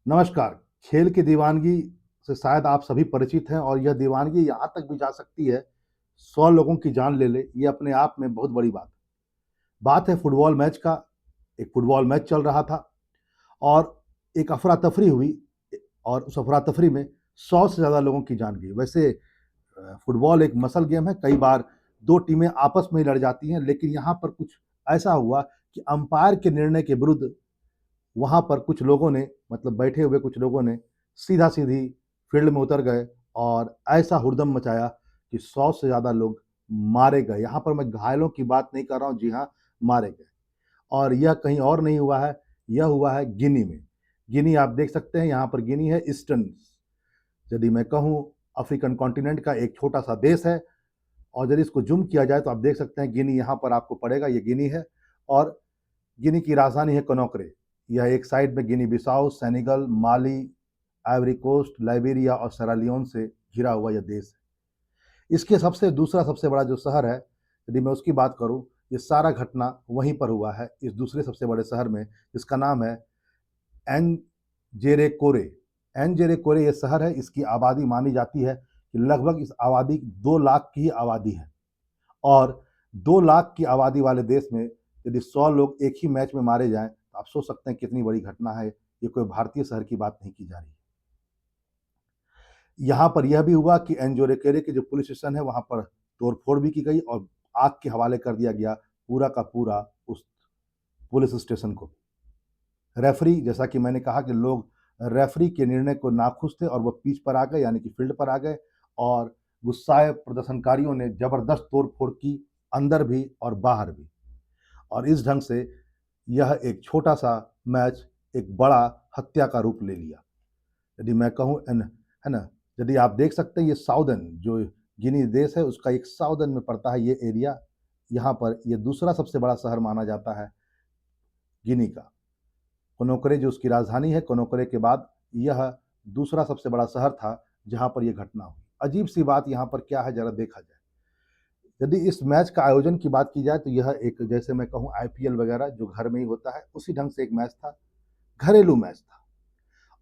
नमस्कार। खेल की दीवानगी से शायद आप सभी परिचित हैं और यह दीवानगी यहाँ तक भी जा सकती है, 100 लोगों की जान ले ले, ये अपने आप में बहुत बड़ी बात है। बात है फुटबॉल मैच का, एक फुटबॉल मैच चल रहा था और एक अफ़रा-तफ़री हुई और उस अफ़रा-तफ़री में 100 से ज़्यादा लोगों की जान गई। वैसे फुटबॉल एक मसल गेम है, कई बार 2 टीमें आपस में ही लड़ जाती हैं, लेकिन यहाँ पर कुछ ऐसा हुआ कि अंपायर के निर्णय के विरुद्ध वहाँ पर कुछ लोगों ने मतलब बैठे हुए कुछ लोगों ने सीधा-सीधी फील्ड में उतर गए और ऐसा हुड़दंग मचाया कि 100 से ज़्यादा लोग मारे गए। यहाँ पर मैं घायलों की बात नहीं कर रहा हूँ, जी हाँ, मारे गए। और यह कहीं और नहीं हुआ है, यह हुआ है गिनी में। गिनी आप देख सकते हैं, यहाँ पर गिनी है ईस्टर्न, यदि मैं कहूँ अफ्रीकन कॉन्टिनेंट का एक छोटा-सा देश है और यदि इसको ज़ूम किया जाए तो आप देख सकते हैं गिनी यहाँ पर आपको पड़ेगा, ये गिनी है और गिनी की राजधानी है कोनोक्रे। यह एक साइड में गिनी बिसाऊ, सेनेगल, माली, आइवरी कोस्ट, लाइबेरिया और सेरा लियोन से घिरा हुआ यह देश है। इसके दूसरा सबसे बड़ा जो शहर है, यदि मैं उसकी बात करूँ, ये सारा घटना वहीं पर हुआ है, इस दूसरे सबसे बड़े शहर में, जिसका नाम है एनजेरेकोरे। एनजेरेकोरे ये शहर है, इसकी आबादी मानी जाती है कि लगभग इस आबादी 2 लाख की आबादी है और 2 लाख की आबादी वाले देश में यदि 100 लोग एक ही मैच में मारे जाएँ, तो आप सोच सकते हैं कितनी बड़ी घटना है। ये कोई भारतीय शहर की बात नहीं की जा रही है। यहाँ पर यह भी हुआ कि एनजोरेकेरे के जो पुलिस स्टेशन है, वहाँ पर तोड़-फोड़ भी की गई और आग के हवाले कर दिया गया पूरा का पूरा उस पुलिस स्टेशन को। रेफरी, जैसा कि मैंने कहा कि लोग रेफरी के निर्णय को नाखुश थे और वो पिच पर आ गए, यानी कि फील्ड पर आ गए और गुस्साए प्रदर्शनकारियों ने ज़बरदस्त तोड़-फोड़ की, अंदर भी और बाहर भी। और इस ढंग से यह एक छोटा-सा मैच एक बड़ा हत्या का रूप ले लिया। यदि मैं कहूँ है ना? यदि आप देख सकते हैं, ये साउदर्न जो गिनी देश है, उसका एक साउदर्न में पड़ता है ये एरिया। यहाँ पर ये दूसरा सबसे बड़ा शहर माना जाता है गिनी का। कोनोक्रे जो उसकी राजधानी है, कोनोक्रे के बाद यह दूसरा सबसे बड़ा शहर था, जहाँ पर ये घटना हुई। अजीब-सी बात यहाँ पर क्या है, ज़रा देखा जाए। यदि इस मैच का आयोजन की बात की जाए, तो यह एक, जैसे मैं कहूँ, आईपीएल वगैरह जो घर में ही होता है, उसी ढंग से एक मैच था। घरेलू मैच था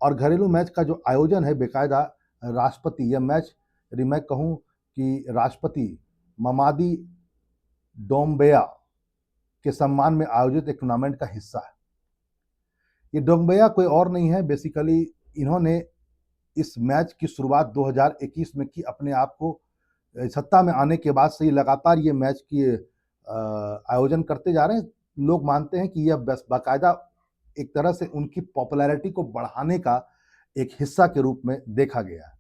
और घरेलू मैच का जो आयोजन है बेकायदा राष्ट्रपति, यह मैच, यदि मैं कहूँ कि राष्ट्रपति ममादी डोम्बेया के सम्मान में आयोजित एक टूर्नामेंट का हिस्सा है। ये डोम्बेया कोई और नहीं है, बेसिकली इन्होंने इस मैच की शुरुआत 2021 में की। अपने आप को सत्ता में आने के बाद से ही लगातार ये मैच की आयोजन करते जा रहे हैं। लोग मानते हैं कि यह बस बाकायदा एक तरह से उनकी पॉपुलैरिटी को बढ़ाने का एक हिस्सा के रूप में देखा गया है।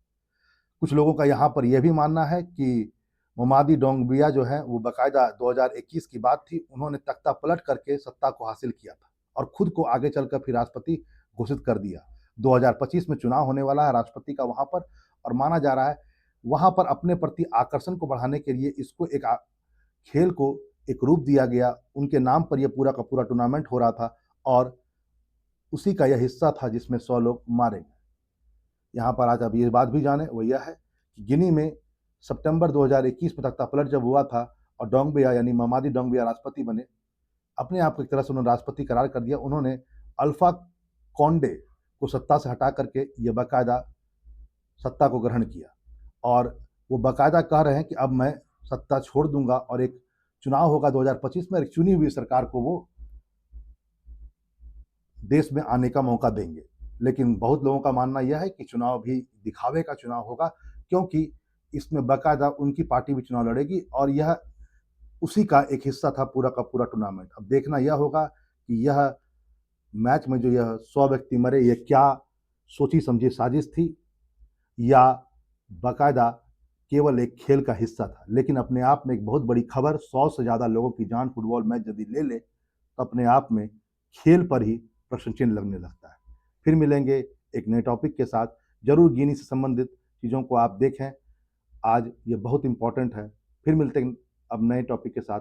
कुछ लोगों का यहाँ पर यह भी मानना है कि मोमादी डोंगबिया जो है, वो बाकायदा 2021 की बात थी, उन्होंने तख्ता पलट करके सत्ता को हासिल किया था और खुद को आगे चलकर फिर राष्ट्रपति घोषित कर दिया। 2025 में चुनाव होने वाला है राष्ट्रपति का वहाँ पर और माना जा रहा है वहाँ पर अपने प्रति आकर्षण को बढ़ाने के लिए इसको एक खेल को एक रूप दिया गया। उनके नाम पर यह पूरा का पूरा टूर्नामेंट हो रहा था और उसी का यह हिस्सा था जिसमें 100 लोग मारे गए। यहाँ पर आज अब ये बात भी जाने, वो यह है कि गिनी में सितंबर 2021 में तख्तापलट जब हुआ था और डोंगबिया यानी ममादी डोंगबिया राष्ट्रपति बने, अपने आप को एक तरह से उन्होंने राष्ट्रपति करार कर दिया। उन्होंने अल्फा कॉन्डे को सत्ता से हटा करके ये बाकायदा सत्ता को ग्रहण किया और वो बाकायदा कह रहे हैं कि अब मैं सत्ता छोड़ दूंगा और एक चुनाव होगा 2025 में, एक चुनी हुई सरकार को वो देश में आने का मौका देंगे। लेकिन बहुत लोगों का मानना यह है कि चुनाव भी दिखावे का चुनाव होगा, क्योंकि इसमें बाकायदा उनकी पार्टी भी चुनाव लड़ेगी और यह उसी का एक हिस्सा था पूरा का पूरा टूर्नामेंट। अब देखना यह होगा कि यह मैच में जो यह 100 व्यक्ति मरे, ये क्या सोची-समझी साजिश थी या बाकायदा केवल एक खेल का हिस्सा था। लेकिन अपने आप में एक बहुत बड़ी खबर, 100 से ज़्यादा लोगों की जान फुटबॉल मैच यदि ले ले, तो अपने आप में खेल पर ही प्रश्न चिन्ह लगने लगता है। फिर मिलेंगे एक नए टॉपिक के साथ। ज़रूर गिनी से संबंधित चीज़ों को आप देखें, आज ये बहुत इम्पोर्टेंट है। फिर मिलते हैं अब नए टॉपिक के साथ।